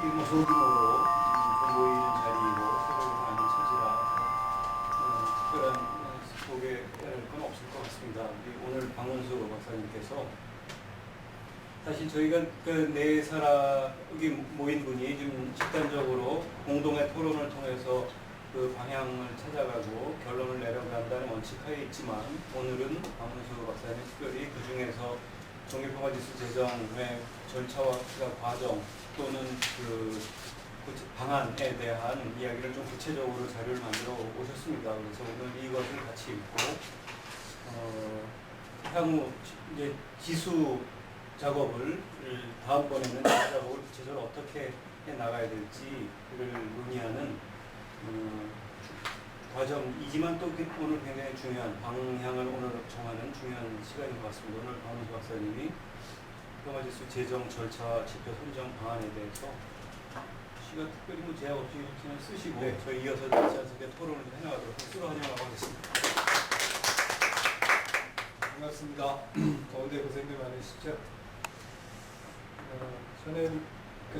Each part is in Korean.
뭐 소규모로 모이는 자리이고 새로운 많은 처지라 특별한 소개할 건 없을 것 같습니다. 오늘 박문수 박사님께서 사실 저희가 그 네 사람이 모인 분이 좀 집단적으로 공동의 토론을 통해서 그 방향을 찾아가고 결론을 내려간다는 원칙하에 있지만 오늘은 박문수 박사님 특별히 그 중에서 종교평화지수 제정의 절차와 과정 또는 그 방안에 대한 이야기를 좀 구체적으로 자료를 만들어 오셨습니다. 그래서 오늘 이것을 같이 읽고 향후 이제 지수 작업을 다음번에는 지수 작업을 구체적으로 어떻게 해 나가야 될지를 논의하는 과정이지만 또 오늘 굉장히 중요한 방향을 오늘 정하는 중요한 시간인 것 같습니다. 오늘 박문수 박사님이 평화지수 제정 절차와 지표 선정 방안에 대해서 시간 특별히 뭐 제약 없이 그냥 쓰시고 네. 저희 이어서 자연스럽게 토론을 해나가도록 수로 환영하고 하겠습니다. 반갑습니다. 더운데 고생들 많으시죠? 저는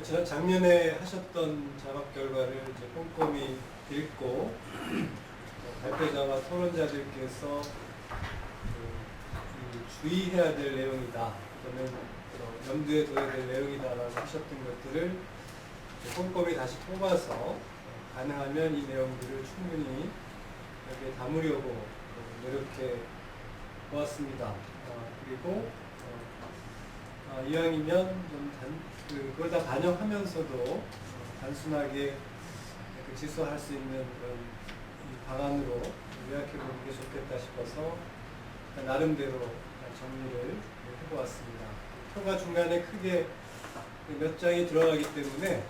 지난 작년에 하셨던 작업 결과를 이제 꼼꼼히 읽고 발표자와 토론자들께서 주의해야 될 내용이다 또는 염두에 둬야 될 내용이다라고 하셨던 것들을 꼼꼼히 다시 뽑아서 가능하면 이 내용들을 충분히 여기에 담으려고 노력해 보았습니다. 그리고 이왕이면 좀 그걸 다 반영하면서도 단순하게 지수할 수 있는 그런 방안으로 요약해 보는 게 좋겠다 싶어서 나름대로 정리를 해보았습니다. 표가 중간에 크게 몇 장이 들어가기 때문에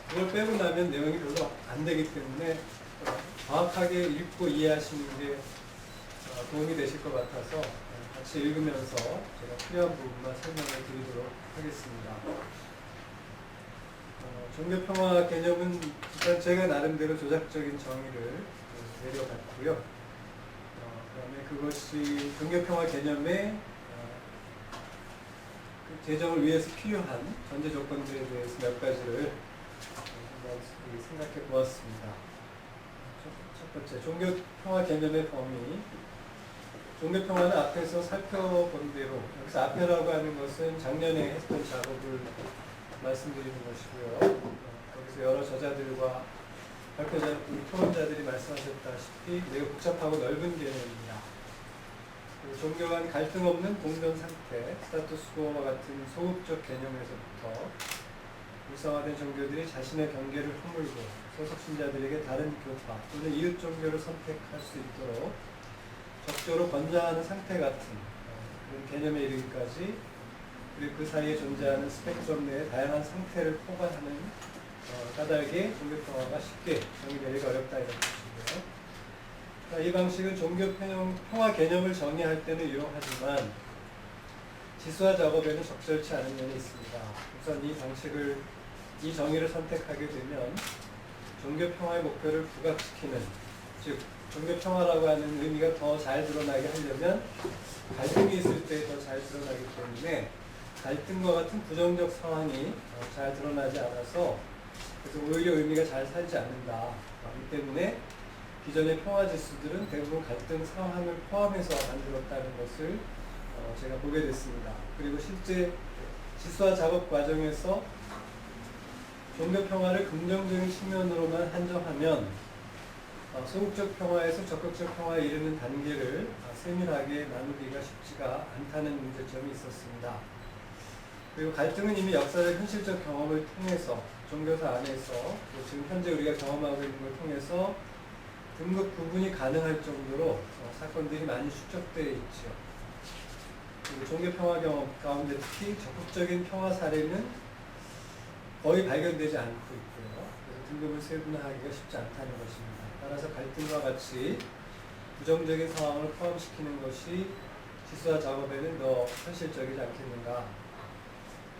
그걸 빼고 나면 내용이 별로 안 되기 때문에 정확하게 읽고 이해하시는 게 도움이 되실 것 같아서 같이 읽으면서 제가 필요한 부분만 설명을 드리도록 하겠습니다. 종교평화 개념은 일단 제가 나름대로 조작적인 정의를 내려갔고요. 그다음에 그것이 종교평화 개념의 제정을 위해서 필요한 전제 조건들에 대해서 몇 가지를 한번 생각해 보았습니다. 첫 번째, 종교평화 개념의 범위. 종교평화는 앞에서 살펴본 대로, 여기서 앞에라고 하는 것은 작년에 했던 작업을 말씀드리는 것이고요. 거기서 여러 저자들과 발표자, 우리 토론자들이 말씀하셨다시피 매우 복잡하고 넓은 개념입니다. 종교 간 갈등 없는 공존 상태, 스타투스코어와 같은 소극적 개념에서부터 일상화된 종교들이 자신의 경계를 허물고 소속 신자들에게 다른 교파 또는 이웃 종교를 선택할 수 있도록 적절로 권장하는 상태 같은 그런 개념에 이르기까지 그리고 그 사이에 존재하는 스펙트럼 내의 다양한 상태를 포괄하는 까닭에 종교평화가 쉽게 정의되기가 어렵다 이런 뜻이고요. 이 방식은 종교평화 개념을 정의할 때는 유용하지만 지수화 작업에는 적절치 않은 면이 있습니다. 우선 이 정의를 선택하게 되면 종교평화의 목표를 부각시키는, 즉 종교평화라고 하는 의미가 더 잘 드러나게 하려면 갈등이 있을 때 더 잘 드러나기 때문에 갈등과 같은 부정적 상황이 잘 드러나지 않아서 그래서 오히려 의미가 잘 살지 않는다. 그렇기 때문에 기존의 평화지수들은 대부분 갈등 상황을 포함해서 만들었다는 것을 제가 보게 됐습니다. 그리고 실제 지수화 작업 과정에서 종교평화를 긍정적인 측면으로만 한정하면 소극적 평화에서 적극적 평화에 이르는 단계를 세밀하게 나누기가 쉽지가 않다는 문제점이 있었습니다. 그리고 갈등은 이미 역사적 현실적 경험을 통해서 종교사 안에서 지금 현재 우리가 경험하고 있는 걸 통해서 등급 구분이 가능할 정도로 사건들이 많이 축적되어 있죠. 그리고 종교평화 경험 가운데 특히 적극적인 평화 사례는 거의 발견되지 않고 있고요. 그래서 등급을 세분화하기가 쉽지 않다는 것입니다. 따라서 갈등과 같이 부정적인 상황을 포함시키는 것이 지수화 작업에는 더 현실적이지 않겠는가.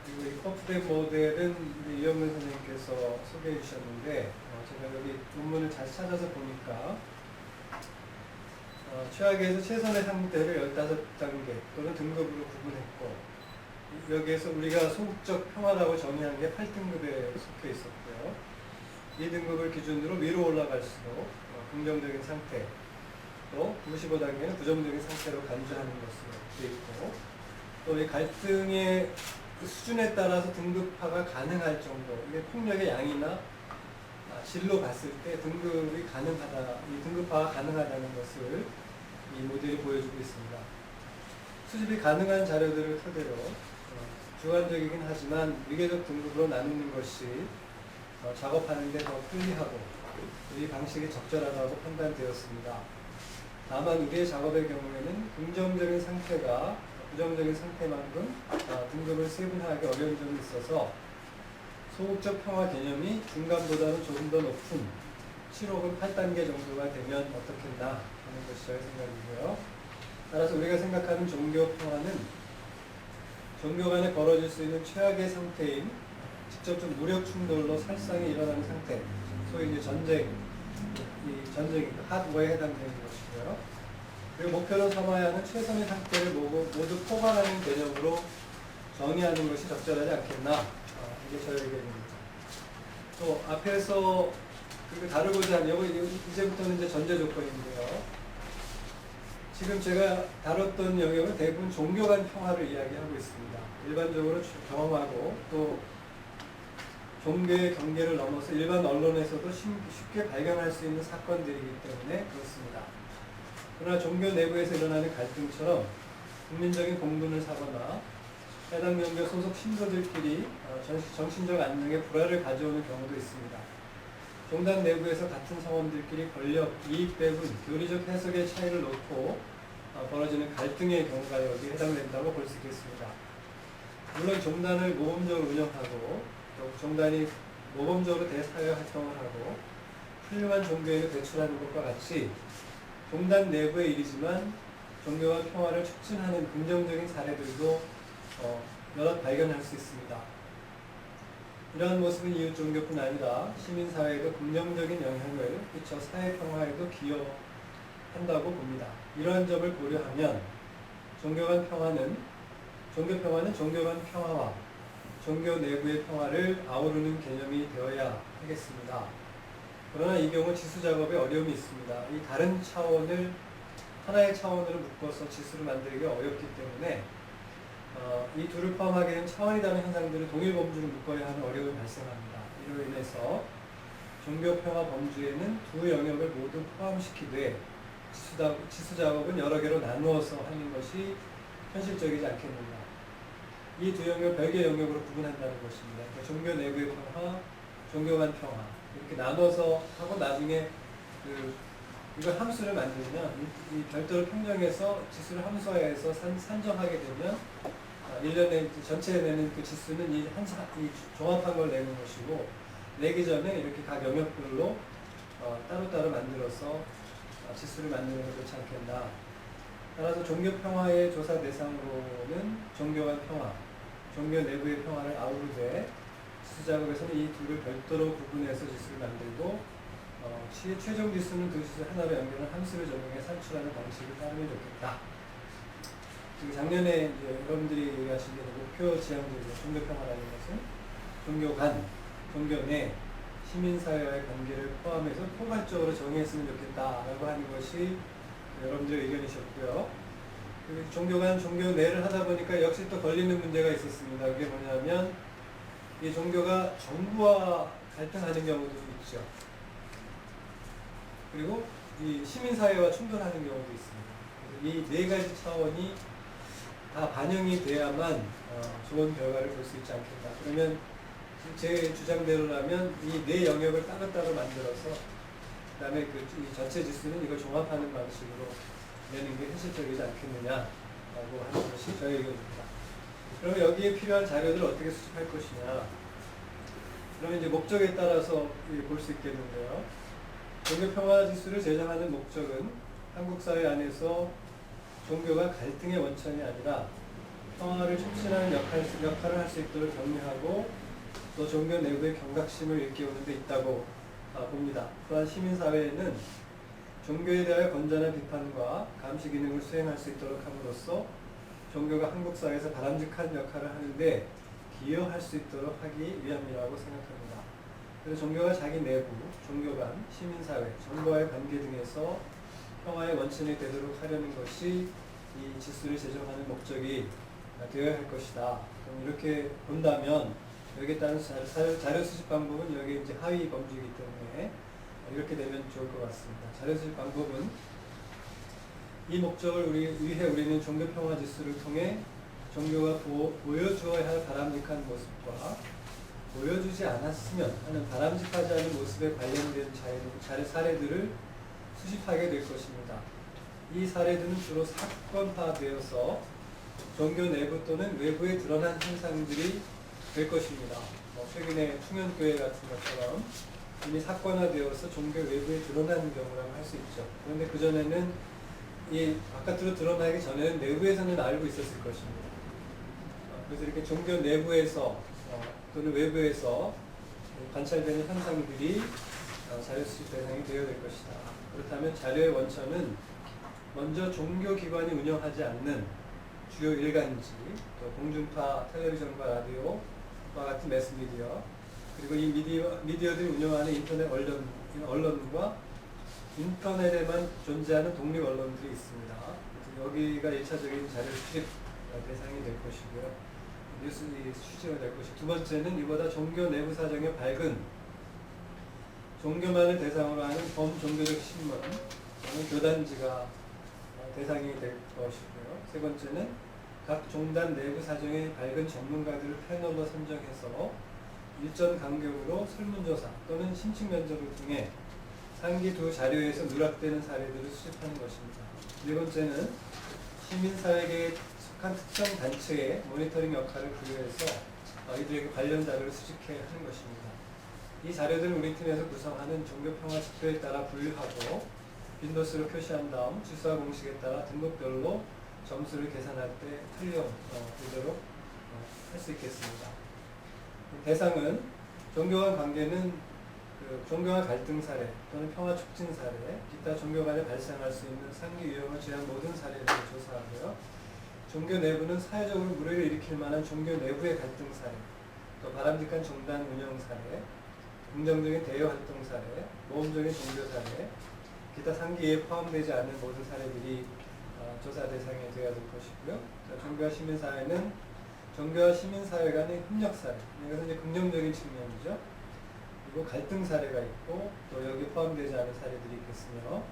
그리고 이 커플의 모델은 우리 이영근 선생님께서 소개해 주셨는데 제가 여기 논문을 다시 찾아서 보니까 최악에서 최선의 상태를 15단계 또는 등급으로 구분했고 여기에서 우리가 소극적 평화라고 정의한 게 8등급에 속해 있었고요. 이 등급을 기준으로 위로 올라갈수록 긍정적인 상태, 또 95단계는 부정적인 상태로 간주하는 것으로 되어 있고, 또 이 갈등의 그 수준에 따라서 등급화가 가능할 정도, 이게 폭력의 양이나 질로 봤을 때 등급이 가능하다, 이 등급화가 가능하다는 것을 이 모델이 보여주고 있습니다. 수집이 가능한 자료들을 토대로 주관적이긴 하지만 위계적 등급으로 나누는 것이 작업하는 데 더 편리하고 이 방식이 적절하다고 판단되었습니다. 다만 우리의 작업의 경우에는 긍정적인 상태가 부정적인 상태만큼 등급을 세분화하기 어려운 점이 있어서 소극적 평화 개념이 중간보다는 조금 더 높은 7 혹은 8단계 정도가 되면 어떻겠나 하는 것이 저의 생각이고요. 따라서 우리가 생각하는 종교 평화는 종교 간에 벌어질 수 있는 최악의 상태인 직접적 무력 충돌로 살상이 일어나는 상태, 소위 이제 전쟁, 핫워에 해당되는 것이고요. 그리고 목표로 삼아야 하는 최선의 상태를 모두 포괄하는 개념으로 정의하는 것이 적절하지 않겠나, 이게 저의 의견입니다. 또 앞에서 다루고자 하는 이제부터는 이제 전제 조건인데요. 지금 제가 다뤘던 영역은 대부분 종교 간 평화를 이야기하고 있습니다. 일반적으로 경험하고 또 종교의 경계를 넘어서 일반 언론에서도 쉽게 발견할 수 있는 사건들이기 때문에 그렇습니다. 그러나 종교 내부에서 일어나는 갈등처럼 국민적인 공분을 사거나 해당 종교 소속 신도들끼리 정신적 안정에 불화를 가져오는 경우도 있습니다. 종단 내부에서 같은 성원들끼리 권력, 이익 배분, 교리적 해석의 차이를 놓고 벌어지는 갈등의 경우가 여기에 해당된다고 볼 수 있겠습니다. 물론 종단을 모범적으로 운영하고 또 종단이 모범적으로 대사회 활동을 하고 훌륭한 종교인을 배출하는 것과 같이 종단 내부의 일이지만 종교와 평화를 촉진하는 긍정적인 사례들도 여러 발견할 수 있습니다. 이러한 모습은 이웃 종교뿐 아니라 시민사회에도 긍정적인 영향을 끼쳐 사회 평화에도 기여한다고 봅니다. 이러한 점을 고려하면 종교 간 평화는 종교 간 평화와 종교 내부의 평화를 아우르는 개념이 되어야 하겠습니다. 그러나 이 경우 지수 작업에 어려움이 있습니다. 이 다른 차원을 하나의 차원으로 묶어서 지수를 만들기가 어렵기 때문에 이 둘을 포함하게 된 차원이 다른 현상들을 동일 범주로 묶어야 하는 어려움이 발생합니다. 이로 인해서 종교 평화 범주에는 두 영역을 모두 포함시키되 지수 작업은 여러 개로 나누어서 하는 것이 현실적이지 않겠는가. 이 두 영역을 별개 영역으로 구분한다는 것입니다. 그러니까 종교 내부의 평화, 종교 간 평화 이렇게 나눠서 하고 나중에 이걸 함수를 만들면 이 별도로 평정해서 지수를 함수화해서 산정하게 되면 1년에 전체에 내는 그 지수는 이 종합한 걸 내는 것이고, 내기 전에 이렇게 각 영역별로 따로따로 만들어서 지수를 만드는 게 좋지 않겠나. 따라서 종교 평화의 조사 대상으로는 종교 간 평화, 종교 내부의 평화를 아우르되 지수 작업에서는 이 둘을 별도로 구분해서 지수를 만들고 최종 지수는 두 지수 하나로 연결한 함수를 적용해 산출하는 방식을 따르면 좋겠다. 작년에 이제 여러분들이 얘기하신 게 목표 지향적인 종교 평화라는 것은 종교 간, 종교 내 시민사회와의 관계를 포함해서 포괄적으로 정의했으면 좋겠다라고 하는 것이 여러분들의 의견이셨고요. 종교 간, 종교 내를 하다 보니까 역시 또 걸리는 문제가 있었습니다. 그게 뭐냐면 이 종교가 정부와 갈등하는 경우도 있죠. 그리고 이 시민사회와 충돌하는 경우도 있습니다. 이 네 가지 차원이 다 반영이 돼야만 좋은 결과를 볼 수 있지 않겠다. 그러면 제 주장대로라면 이 네 영역을 따로따로 만들어서 그 다음에 이 전체 지수는 이걸 종합하는 방식으로 내는 게 현실적이지 않겠느냐라고 하는 것이 저의 의견입니다. 그러면 여기에 필요한 자료들을 어떻게 수집할 것이냐. 그러면 이제 목적에 따라서 볼 수 있겠는데요. 종교평화 지수를 제정하는 목적은 한국 사회 안에서 종교가 갈등의 원천이 아니라 평화를 촉진하는 역할을 할 수 있도록 격려하고 또 종교 내부의 경각심을 일깨우는 데 있다고 봅니다. 또한 시민사회에는 종교에 대하여 건전한 비판과 감시 기능을 수행할 수 있도록 함으로써 종교가 한국 사회에서 바람직한 역할을 하는데 기여할 수 있도록 하기 위함이라고 생각합니다. 그래서 종교가 자기 내부, 종교 간, 시민사회, 정부와의 관계 등에서 평화의 원천이 되도록 하려는 것이 이 지수를 제정하는 목적이 되어야 할 것이다. 그럼 이렇게 본다면 여기에 따른 자료 수집 방법은 여기 이제 하위 범주이기 때문에 이렇게 되면 좋을 것 같습니다. 자료 수집 방법은 이 목적을 위해 우리는 종교 평화 지수를 통해 종교가 보여주어야 할 바람직한 모습과 보여주지 않았으면 하는 바람직하지 않은 모습에 관련된 사례들을 수집하게 될 것입니다. 이 사례들은 주로 사건화되어서 종교 내부 또는 외부에 드러난 현상들이 될 것입니다. 최근에 충현교회 같은 것처럼 이미 사건화되어서 종교 외부에 드러난 경우라고 할 수 있죠. 그런데 그전에는 이 바깥으로 드러나기 전에는 내부에서는 알고 있었을 것입니다. 그래서 이렇게 종교 내부에서 또는 외부에서 관찰되는 현상들이 자료 수집 대상이 되어야 될 것이다. 그렇다면 자료의 원천은 먼저 종교기관이 운영하지 않는 주요 일간지, 또 공중파 텔레비전과 라디오와 같은 매스미디어, 그리고 이 미디어들이 운영하는 인터넷 언론과 인터넷에만 존재하는 독립 언론들이 있습니다. 여기가 1차적인 자료 수집 대상이 될 것이고요. 뉴스 수집이 될 것이고, 두 번째는 이보다 종교 내부 사정에 밝은 종교만을 대상으로 하는 범종교적 신문 또는 교단지가 대상이 될 것이고요. 세 번째는 각 종단 내부 사정에 밝은 전문가들을 패널로 선정해서 일정 간격으로 설문조사 또는 심층 면접을 통해 상기 두 자료에서 누락되는 사례들을 수집하는 것입니다. 네 번째는 시민사회계에 속한 특정 단체의 모니터링 역할을 부여해서 이들에게 관련 자료를 수집해야 하는 것입니다. 이 자료들은 우리 팀에서 구성하는 종교평화 지표에 따라 분류하고 빈도수로 표시한 다음 주수와 공식에 따라 등급별로 점수를 계산할 때 틀려보도록 할 수 있겠습니다. 대상은 종교 간 관계는 종교 간 갈등 사례 또는 평화 촉진 사례, 기타 종교 간에 발생할 수 있는 상기 유형을 제한 모든 사례를 조사하고요. 종교 내부는 사회적으로 물의를 일으킬 만한 종교 내부의 갈등 사례, 또 바람직한 종단 운영 사례, 긍정적인 대외 활동 사례, 모험적인 종교 사례, 기타 상기에 포함되지 않는 모든 사례들이 조사 대상이 되어야 될 것이고요. 종교와 시민사회는 종교와 시민사회 간의 협력 사례, 이것은 이제 긍정적인 측면이죠. 그리고 갈등 사례가 있고 또 여기 포함되지 않은 사례들이 있겠으며,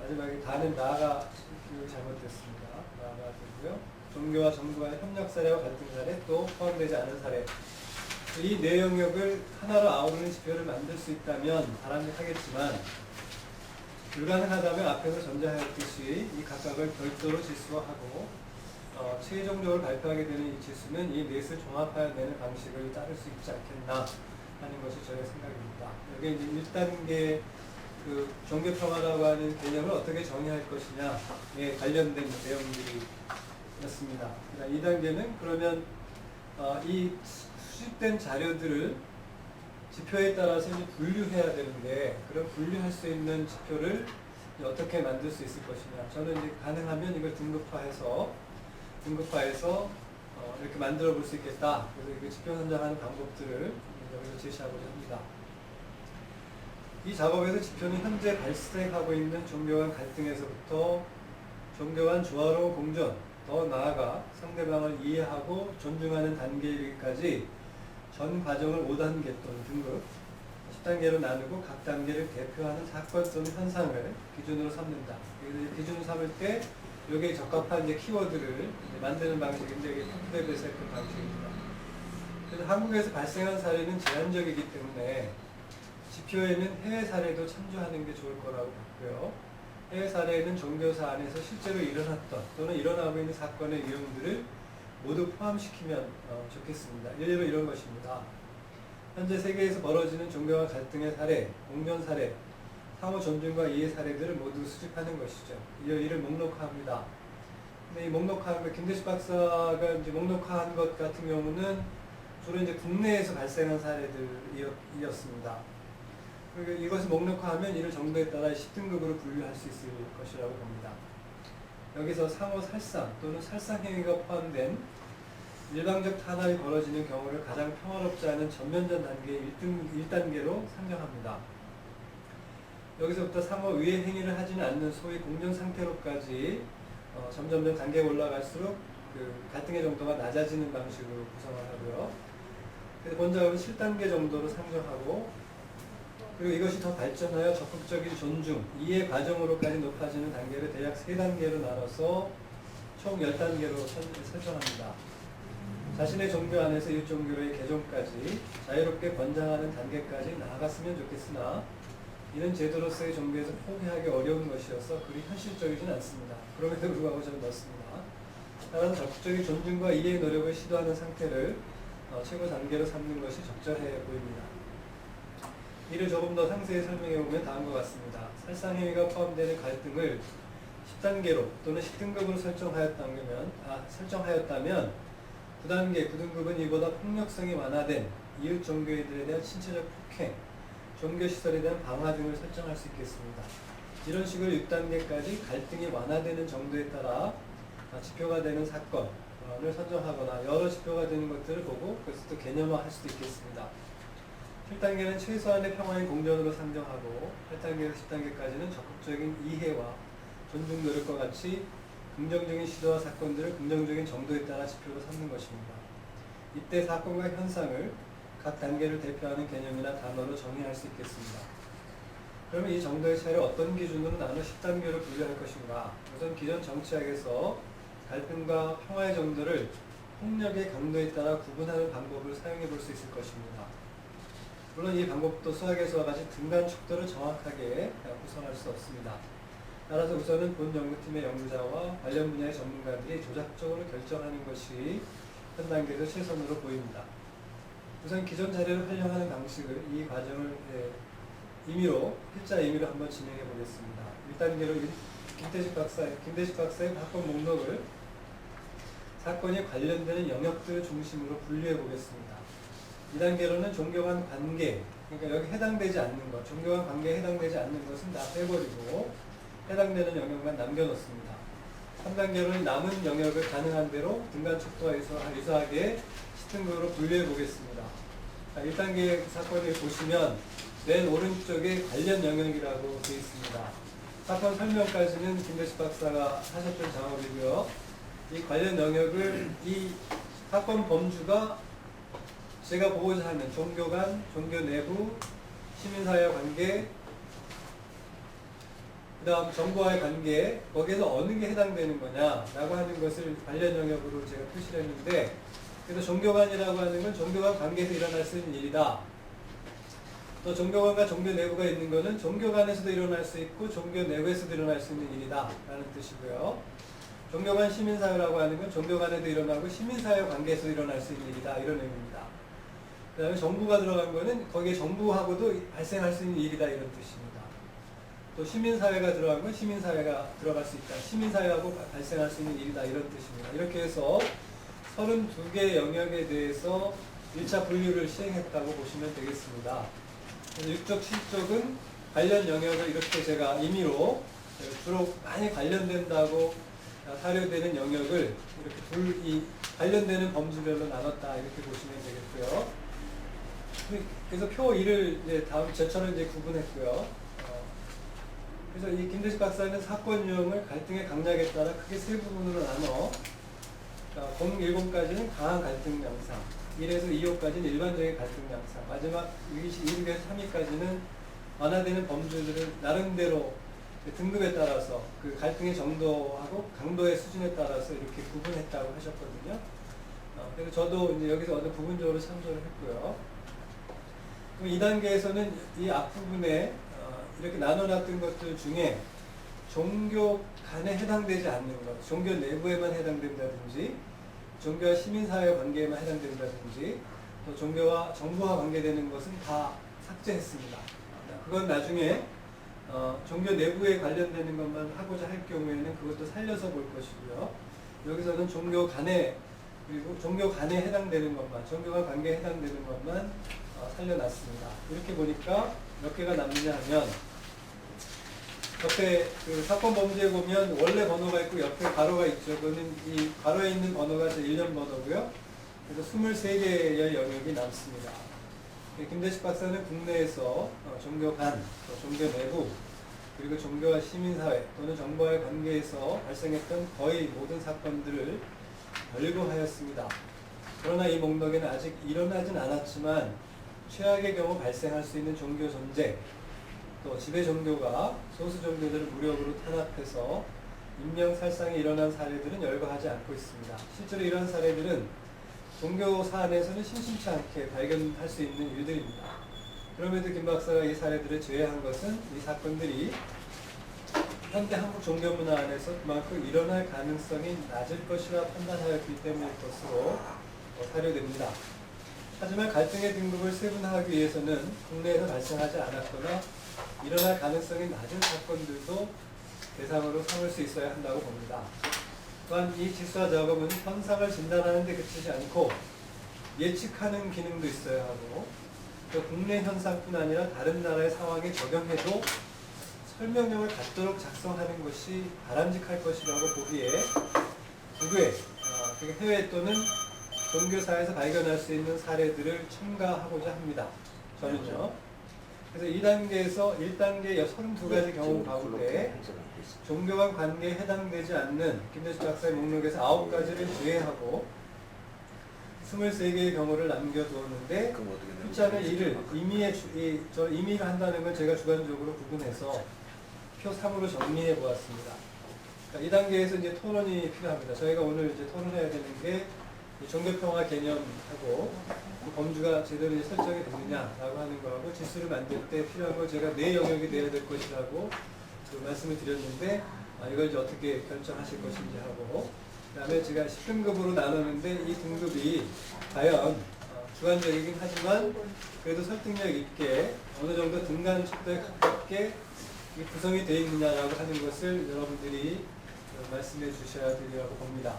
마지막에 다는 나가 잘못됐습니다. 나가 되고요. 종교와 정부간의 협력 사례와 갈등 사례, 또 포함되지 않은 사례. 이 네 영역을 하나로 아우르는 지표를 만들 수 있다면 바람직하겠지만, 불가능하다면 앞에서 전제하였듯이 이 각각을 별도로 지수화하고 최종적으로 발표하게 되는 이 지수는 이 넷을 종합하여 내는 방식을 따를 수 있지 않겠나 하는 것이 저의 생각입니다. 여기 이제 1단계 그 종교평화라고 하는 개념을 어떻게 정의할 것이냐에 관련된 내용들이었습니다. 2단계는 그러면 이 수집된 자료들을 지표에 따라서 이제 분류해야 되는데, 그런 분류할 수 있는 지표를 어떻게 만들 수 있을 것이냐. 저는 이제 가능하면 이걸 등급화해서 이렇게 만들어 볼 수 있겠다. 그래서 그 지표 선정하는 방법들을 여기서 제시하고자 합니다. 이 작업에서 지표는 현재 발생하고 있는 종교 간 갈등에서부터 종교 간 조화로운 공존, 더 나아가 상대방을 이해하고 존중하는 단계에 이르기까지 전 과정을 5단계 또는 등급, 10단계로 나누고 각 단계를 대표하는 사건 또는 현상을 기준으로 삼는다. 그래서 기준으로 삼을 때 여기에 적합한 이제 키워드를 이제 만드는 방식인데, 이게 컴퓨터에서 했던 방식입니다. 그래서 한국에서 발생한 사례는 제한적이기 때문에 지표에는 해외 사례도 참조하는 게 좋을 거라고 봤고요. 해외 사례는 종교사 안에서 실제로 일어났던 또는 일어나고 있는 사건의 유형들을 모두 포함시키면 좋겠습니다. 예를 들어 이런 것입니다. 현재 세계에서 벌어지는 종교와 갈등의 사례, 공존 사례, 상호 존중과 이해 사례들을 모두 수집하는 것이죠. 이를 목록화합니다. 근데 이 목록화한 것, 김대식 박사가 이제 목록화한 것 같은 경우는 주로 이제 국내에서 발생한 사례들이었습니다. 그리고 이것을 목록화하면 이를 정도에 따라 10등급으로 분류할 수 있을 것이라고 봅니다. 여기서 상호 살상 또는 살상행위가 포함된 일방적 탄압이 벌어지는 경우를 가장 평화롭지 않은 전면전 단계의 1단계로 상정합니다. 여기서부터 상호 위해 행위를 하지는 않는 소위 공정 상태로까지 점점점 단계가 올라갈수록 그 갈등의 정도가 낮아지는 방식으로 구성을 하고요. 그래서 본작업은 7단계 정도로 상정하고, 그리고 이것이 더 발전하여 적극적인 존중, 이해 과정으로까지 높아지는 단계를 대략 3단계로 나눠서 총 10단계로 설정합니다. 자신의 종교 안에서 이웃 종교의 개종까지 자유롭게 권장하는 단계까지 나아갔으면 좋겠으나 이는 제도로서의 종교에서 포기하기 어려운 것이어서 그리 현실적이진 않습니다. 그럼에도 불구하고 저는 넣습니다. 따라서 적극적인 존중과 이해의 노력을 시도하는 상태를 최고 단계로 삼는 것이 적절해 보입니다. 이를 조금 더 상세히 설명해 보면 다음과 같습니다. 살상행위가 포함되는 갈등을 10단계로 또는 10등급으로 설정하였다면 9단계, 9등급은 이보다 폭력성이 완화된 이웃 종교인들에 대한 신체적 폭행, 종교시설에 대한 방화 등을 설정할 수 있겠습니다. 이런 식으로 6단계까지 갈등이 완화되는 정도에 따라 지표가 되는 사건을 선정하거나 여러 지표가 되는 것들을 보고 그것을 또 개념화할 수도 있겠습니다. 7단계는 최소한의 평화의 공존으로 상정하고 8단계에서 10단계까지는 적극적인 이해와 존중 노력과 같이 긍정적인 시도와 사건들을 긍정적인 정도에 따라 지표로 삼는 것입니다. 이때 사건과 현상을 각 단계를 대표하는 개념이나 단어로 정의할 수 있겠습니다. 그러면 이 정도의 차이를 어떤 기준으로 나눠 10단계로 분류할 것인가? 우선 기존 정치학에서 갈등과 평화의 정도를 폭력의 강도에 따라 구분하는 방법을 사용해 볼 수 있을 것입니다. 물론 이 방법도 수학에서와 같이 등간 척도를 정확하게 구성할 수 없습니다. 따라서 우선은 본 연구팀의 연구자와 관련 분야의 전문가들이 조작적으로 결정하는 것이 현 단계에서 최선으로 보입니다. 우선 기존 자료를 활용하는 방식을 이 과정을 필자 임의로 한번 진행해 보겠습니다. 1단계로 김대식 박사의 사건 목록을 사건에 관련되는 영역들 중심으로 분류해 보겠습니다. 2단계로는 종교 간 관계, 그러니까 여기 해당되지 않는 것, 종교 간 관계에 해당되지 않는 것은 다 빼버리고 해당되는 영역만 남겨놓습니다. 3단계로는 남은 영역을 가능한 대로 등간 척도와 유사하게 10등급으로 분류해 보겠습니다. 1단계 사건을 보시면 맨 오른쪽에 관련 영역이라고 되어 있습니다. 사건 설명까지는 김대식 박사가 하셨던 작업이고요. 이 관련 영역을 이 사건 범주가 제가 보고자 하는 종교 간, 종교 내부, 시민사회와 관계, 그 다음 정부와의 관계, 거기에서 어느 게 해당되는 거냐라고 하는 것을 관련 영역으로 제가 표시를 했는데, 그래서 종교관이라고 하는 건 종교관 관계에서 일어날 수 있는 일이다. 또 종교관과 종교 내부가 있는 것은 종교관에서도 일어날 수 있고 종교 내부에서도 일어날 수 있는 일이다 라는 뜻이고요. 종교관 시민사회라고 하는 건 종교관에도 일어나고 시민사회 관계에서 일어날 수 있는 일이다, 이런 의미입니다. 그 다음에 정부가 들어간 거는 거기에 정부하고도 발생할 수 있는 일이다, 이런 뜻입니다. 또 시민사회가 들어간 건 시민사회가 들어갈 수 있다, 시민사회하고 발생할 수 있는 일이다, 이런 뜻입니다. 이렇게 해서 32개의 영역에 대해서 1차 분류를 시행했다고 보시면 되겠습니다. 6쪽, 7쪽은 관련 영역을 이렇게 제가 임의로 주로 많이 관련된다고 사료되는 영역을 이렇게 이 관련되는 범주별로 나눴다, 이렇게 보시면 되겠고요. 그래서 표 2를 이제 다음 제처럼 이제 구분했고요. 그래서 이 김대식 박사는 사건 유형을 갈등의 강약에 따라 크게 세 부분으로 나눠 010까지는 강한 갈등 양상, 1에서 2호까지는 일반적인 갈등 양상, 마지막 2에서 3위까지는 완화되는 범주들을 나름대로 등급에 따라서 그 갈등의 정도하고 강도의 수준에 따라서 이렇게 구분했다고 하셨거든요. 그래서 저도 이제 여기서 어느 부분적으로 참조를 했고요. 그럼 2단계에서는 이 앞부분에 이렇게 나눠놨던 것들 중에 종교 간에 해당되지 않는 것, 종교 내부에만 해당된다든지 종교와 시민사회 관계에만 해당된다든지 또 종교와 정부와 관계되는 것은 다 삭제했습니다. 그건 나중에 종교 내부에 관련되는 것만 하고자 할 경우에는 그것도 살려서 볼 것이고요. 여기서는 종교 간에, 그리고 종교 간에 해당되는 것만, 종교와 관계에 해당되는 것만 살려놨습니다. 이렇게 보니까 몇 개가 남느냐 하면 옆에 그 사건 범죄에 보면 원래 번호가 있고 옆에 괄호가 있죠. 그거는 이 괄호에 있는 번호가 제 1년 번호고요. 그래서 23개의 영역이 남습니다. 김대식 박사는 국내에서 종교 간, 종교 내부, 그리고 종교와 시민사회 또는 정부와의 관계에서 발생했던 거의 모든 사건들을 열거하였습니다. 그러나 이 목록에는 아직 일어나진 않았지만 최악의 경우 발생할 수 있는 종교 존재, 또 지배 종교가 소수 종교들을 무력으로 탄압해서 인명살상이 일어난 사례들은 열거하지 않고 있습니다. 실제로 이런 사례들은 종교 사안에서는 심심치 않게 발견할 수 있는 일들입니다. 그럼에도 김 박사가 이 사례들을 제외한 것은 이 사건들이 현대 한국 종교 문화 안에서 그만큼 일어날 가능성이 낮을 것이라 판단하였기 때문일 것으로 사료됩니다. 하지만 갈등의 등급을 세분화하기 위해서는 국내에서 발생하지 않았거나 일어날 가능성이 낮은 사건들도 대상으로 삼을 수 있어야 한다고 봅니다. 또한 이 지수와 작업은 현상을 진단하는 데 그치지 않고 예측하는 기능도 있어야 하고 또 국내 현상뿐 아니라 다른 나라의 상황에 적용해도 설명력을 갖도록 작성하는 것이 바람직할 것이라고 보기에 국외, 해외 또는 종교사에서 발견할 수 있는 사례들을 첨가하고자 합니다. 저는요. 그래서 2단계에서 1단계 32가지 경우 가운데 종교 간 관계에 해당되지 않는 김대식 박사의 목록에서 9가지를 제외하고 23개의 경우를 남겨두었는데 숫자는 이를 임의를 한다는 건 제가 주관적으로 구분해서 표 3으로 정리해 보았습니다. 그러니까 2단계에서 이제 토론이 필요합니다. 저희가 오늘 이제 토론해야 되는 게 종교평화 개념하고 그 범주가 제대로 이제 설정이 되느냐라고 하는 거하고 지수를 만들 때 필요한 걸 제가 네 영역이 돼야 될 것이라고 그 말씀을 드렸는데 이걸 이제 어떻게 결정하실 것인지 하고 그 다음에 제가 10등급으로 나누는데 이 등급이 과연 주관적이긴 하지만 그래도 설득력 있게 어느 정도 등간 척도에 가깝게 구성이 되어 있느냐라고 하는 것을 여러분들이 말씀해 주셔야 되리라고 봅니다.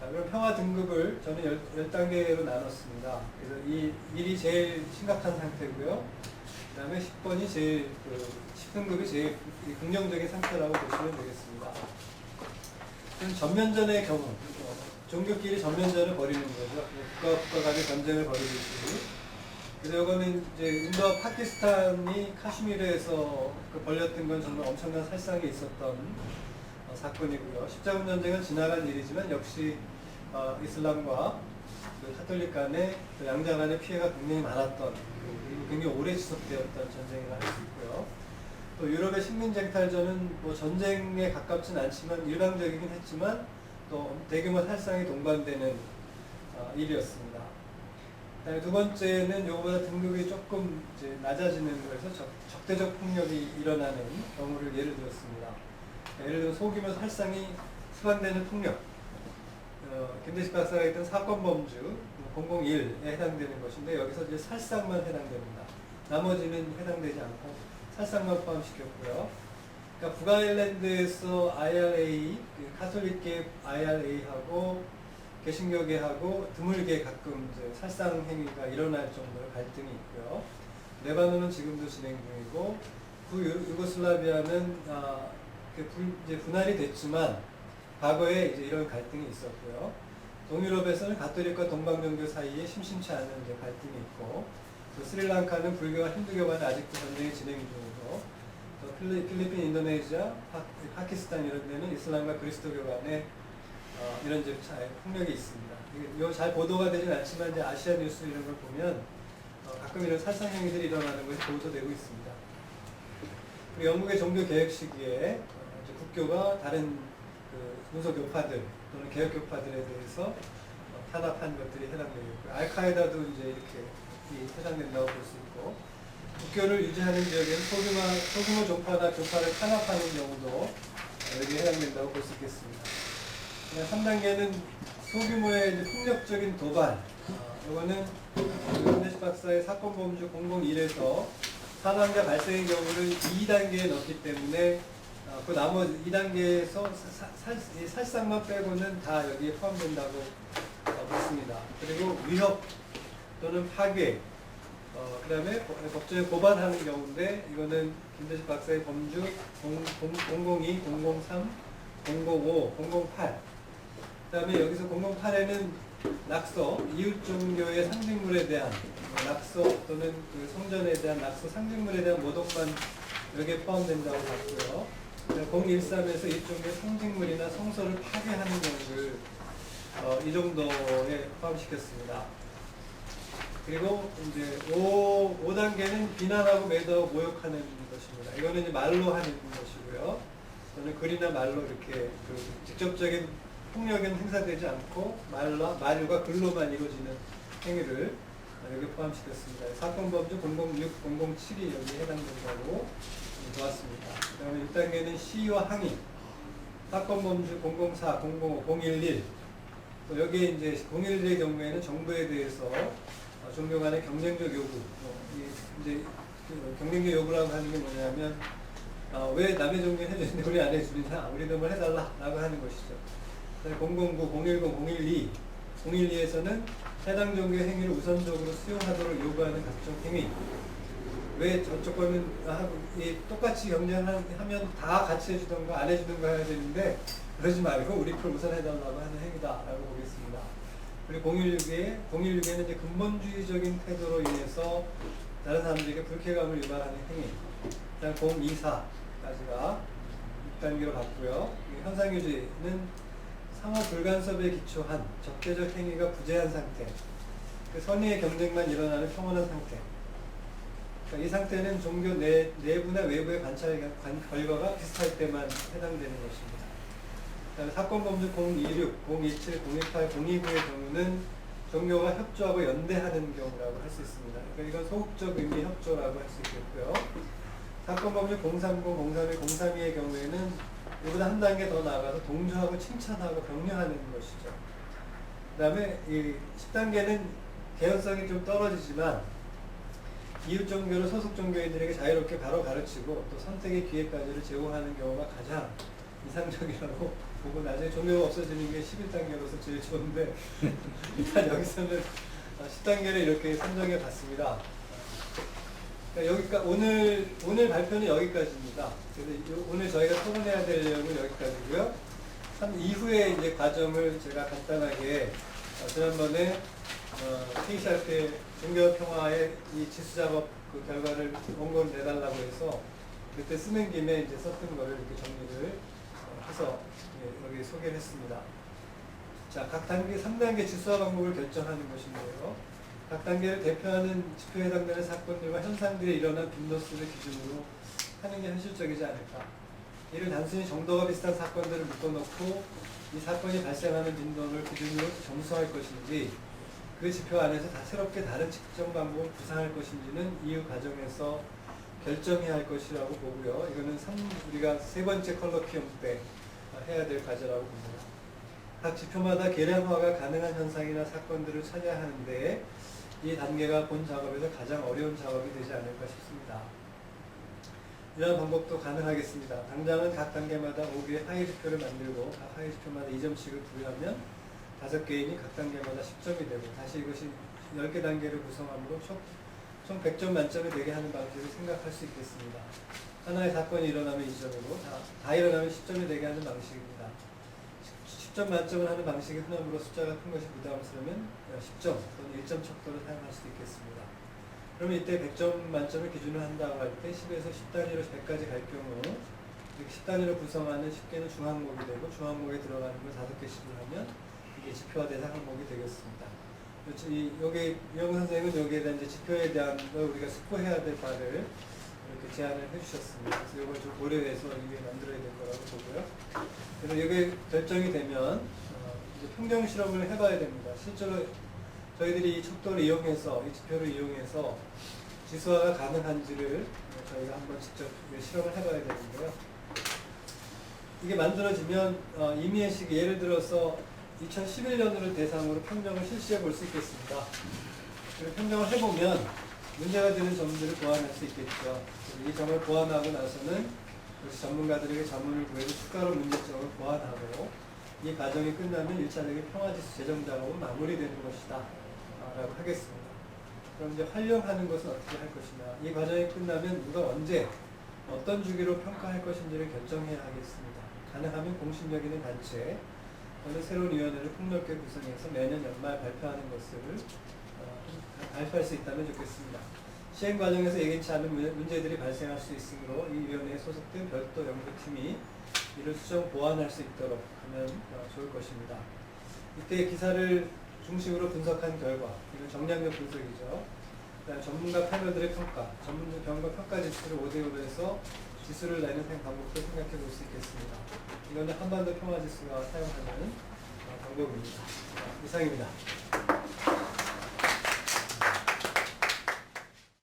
자, 그럼 평화 등급을 저는 10단계로 나눴습니다. 그래서 이 1이 제일 심각한 상태고요. 그 다음에 10번이 제일, 10등급이 제일 긍정적인 상태라고 보시면 되겠습니다. 그럼 전면전의 경우, 종교끼리 전면전을 벌이는 거죠. 국가 간의 전쟁을 벌이듯이. 그래서 이거는 이제 인도와 파키스탄이 카슈미르에서 벌였던 건 정말 엄청난 살상이 있었던 사건이고요. 십자군 전쟁은 지나간 일이지만 역시 이슬람과 카톨릭 간의 양자 간의 피해가 굉장히 많았던 그리고 굉장히 오래 지속되었던 전쟁이라 할 수 있고요. 또 유럽의 식민쟁탈전은 뭐 전쟁에 가깝진 않지만 일방적이긴 했지만 또 대규모 살상이 동반되는 일이었습니다. 그다음에 두 번째는 이거보다 등급이 조금 이제 낮아지는 거에서 적대적 폭력이 일어나는 경우를 예를 들었습니다. 예를 들어 소규모 살상이 수반되는 폭력, 김대식 박사가 했던 사건 범주 001에 해당되는 것인데 여기서 이제 살상만 해당됩니다. 나머지는 해당되지 않고 살상만 포함시켰고요. 그러니까 북아일랜드에서 IRA, 카톨릭계 IRA하고 개신교계하고 드물게 가끔 이제 살상 행위가 일어날 정도로 갈등이 있고요. 레바논은 지금도 진행 중이고 유고슬라비아는 이제 분할이 됐지만 과거에 이제 이런 갈등이 있었고요. 동유럽에서는 가톨릭과 동방종교 사이에 심심치 않은 이제 갈등이 있고, 또 스리랑카는 불교와 힌두교 간에 아직도 전쟁이 진행 중이고, 또 필리핀, 인도네시아, 파키스탄 이런 데는 이슬람과 그리스도교 간에 이런 이제 폭력이 있습니다. 이거 잘 보도가 되진 않지만 이제 아시아 뉴스 이런 걸 보면 가끔 이런 살상 행위들이 일어나는 것이 보도되고 있습니다. 그리고 영국의 종교 개혁 시기에 국교가 다른 무속 교파들 또는 개혁 교파들에 대해서 탄압한 것들이 해당되겠고요. 알카에다도 이제 이렇게 해당된다고 볼 수 있고, 국교를 유지하는 지역에는 소규모 종파나 교파를 탄압하는 경우도 여기에 해당된다고 볼 수 있겠습니다. 3단계는 소규모의 이제 폭력적인 도발. 이거는 김대식 박사의 사건 범주 001에서 사망자 발생의 경우를 2단계에 넣기 때문에 그 나머지 2단계에서 살상만 빼고는 다 여기에 포함된다고 봤습니다. 그리고 위협 또는 파괴 그 다음에 법정에 고발하는 경우인데 이거는 김대식 박사의 범주 002, 003, 005, 008. 그 다음에 여기서 008에는 낙서, 이웃 종교의 상징물에 대한 낙서 또는 그 성전에 대한 낙서 상징물에 대한 모독만 여기에 포함된다고 봤고요. 013에서 이웃 종교의 상징물이나 성서를 파괴하는 경우를 이 정도에 포함시켰습니다. 그리고 이제 5단계는 비난하고 매도하고 모욕하는 것입니다. 이거는 이제 말로 하는 것이고요. 또는 글이나 말로 이렇게 그 직접적인 폭력은 행사되지 않고 말과 글로만 이루어지는 행위를 여기 포함시켰습니다. 사건 범주 006, 007이 여기에 해당된다고 보았습니다. 그 다음에 6단계는 시위와 항의, 사건 범주 004, 005, 011. 여기에 이제 011의 경우에는 정부에 대해서 종교 간의 경쟁적 요구, 이제 경쟁적 요구라고 하는 게 뭐냐면 왜 남의 종교는 해주는데 우리 안 해주느냐, 우리도 뭘 해달라라고 하는 것이죠. 009, 010, 012, 012에서는 해당 종교의 행위를 우선적으로 수용하도록 요구하는 각종 행위. 왜 저쪽 거는 똑같이 경쟁하면 다 같이 해주던가 안 해주던가 해야 되는데 그러지 말고 우리 걸 우선 해달라고 하는 행위다라고 보겠습니다. 그리고 016에는 이제 근본주의적인 태도로 인해서 다른 사람들에게 불쾌감을 유발하는 행위. 그다음 024까지가 6단계로 봤고요. 현상유지는 상호 불간섭에 기초한 적대적 행위가 부재한 상태. 그 선의의 경쟁만 일어나는 평온한 상태. 그러니까 이 상태는 종교 내부나 외부의 관찰 결과가 비슷할 때만 해당되는 것입니다. 그다음에 사건 범주 026, 027, 028, 029의 경우는 종교가 협조하고 연대하는 경우라고 할 수 있습니다. 그러니까 이건 소극적 의미 협조라고 할 수 있겠고요. 사건 범주 030, 031, 032의 경우에는 이보다 한 단계 더 나아가서 동조하고 칭찬하고 격려하는 것이죠. 그 다음에 이 10단계는 개연성이 좀 떨어지지만 이웃 종교를 소속 종교인들에게 자유롭게 바로 가르치고 또 선택의 기회까지를 제공하는 경우가 가장 이상적이라고 보고 나중에 종교가 없어지는 게 11단계로서 제일 좋은데 일단 여기서는 10단계를 이렇게 선정해 봤습니다. 그러니까 오늘 발표는 여기까지입니다. 그래서 오늘 저희가 토론해야 될 내용은 여기까지고요. 이후에 이제 과정을 제가 간단하게 지난번에 KCRP의 종교평화의 이 지수작업 그 결과를 원고를 내달라고 해서 그때 쓰는 김에 이제 썼던 거를 이렇게 정리를 해서 여기 소개를 했습니다. 자, 각 단계 3단계 지수화 방법을 결정하는 것인데요. 각 단계를 대표하는 지표에 해당되는 사건들과 현상들이 일어난 빈도수를 기준으로 하는 게 현실적이지 않을까. 이를 단순히 정도가 비슷한 사건들을 묶어놓고 이 사건이 발생하는 빈도를 기준으로 점수할 것인지 그 지표 안에서 다 새롭게 다른 측정 방법을 구상할 것인지는 이후 과정에서 결정해야 할 것이라고 보고요. 이거는 우리가 세 번째 컬러키움 때 해야 될 과제라고 봅니다. 각 지표마다 계량화가 가능한 현상이나 사건들을 찾아야 하는데 이 단계가 본 작업에서 가장 어려운 작업이 되지 않을까 싶습니다. 이러한 방법도 가능하겠습니다. 당장은 각 단계마다 5개의 하위 지표를 만들고 각 하위 지표마다 2점씩을 부여하면 5개인이 각 단계마다 10점이 되고 다시 이것이 10개 단계를 구성함으로 총 100점 만점이 되게 하는 방식을 생각할 수 있겠습니다. 하나의 사건이 일어나면 2점이고 다 일어나면 10점이 되게 하는 방식입니다. 10점 만점을 하는 방식이 흔함으로 숫자가 큰 것이 부담스러우면 10점 또는 1점 척도를 사용할 수도 있겠습니다. 그러면 이때 100점 만점을 기준으로 한다고 할 때 10에서 10단위로 100까지 갈 경우 이렇게 10단위로 구성하는 10개는 중항목이 되고 중항목에 들어가는 걸 5개씩을 하면 이게 지표화 대상 항목이 되겠습니다. 여기 이영우 선생님은 여기에 대한 이제 지표에 대한 걸 우리가 스포해야 될 바를 이렇게 제안을 해주셨습니다. 그래서 이걸 좀 고려해서 이게 만들어야 될 거라고 보고요. 그래서 이게 결정이 되면 이제 평정 실험을 해봐야 됩니다. 실제로 저희들이 이 척도를 이용해서 이 지표를 이용해서 지수화가 가능한지를 저희가 한번 직접 실험을 해봐야 되는데요. 이게 만들어지면 임의의 시기 예를 들어서 2011년으로 대상으로 평정을 실시해 볼 수 있겠습니다. 그리고 평정을 해보면 문제가 되는 점들을 보완할 수 있겠죠. 이 점을 보완하고 나서는 역시 전문가들에게 자문을 구해서 추가로 문제점을 보완하고 이 과정이 끝나면 1차적인 평화지수 재정 작업은 마무리되는 것이다 라고 하겠습니다. 그럼 이제 활용하는 것은 어떻게 할 것이냐. 이 과정이 끝나면 누가 언제 어떤 주기로 평가할 것인지를 결정해야 하겠습니다. 가능하면 공신력 있는 단체 또는 새로운 위원회를 폭넓게 구성해서 매년 연말 발표하는 것을 발표할 수 있다면 좋겠습니다. 시행 과정에서 예기치 않은 문제들이 발생할 수 있으므로 이 위원회에 소속된 별도 연구팀이 이를 수정 보완할 수 있도록 하면 좋을 것입니다. 이때 기사를 중심으로 분석한 결과, 이건 정량적 분석이죠. 그다음 전문가 패널들의 평가, 전문가 평가 지수를 5대5로 해서 지수를 내는 방법도 생각해 볼 수 있겠습니다. 이거는 한반도 평화 지수가 사용하는 방법입니다. 이상입니다.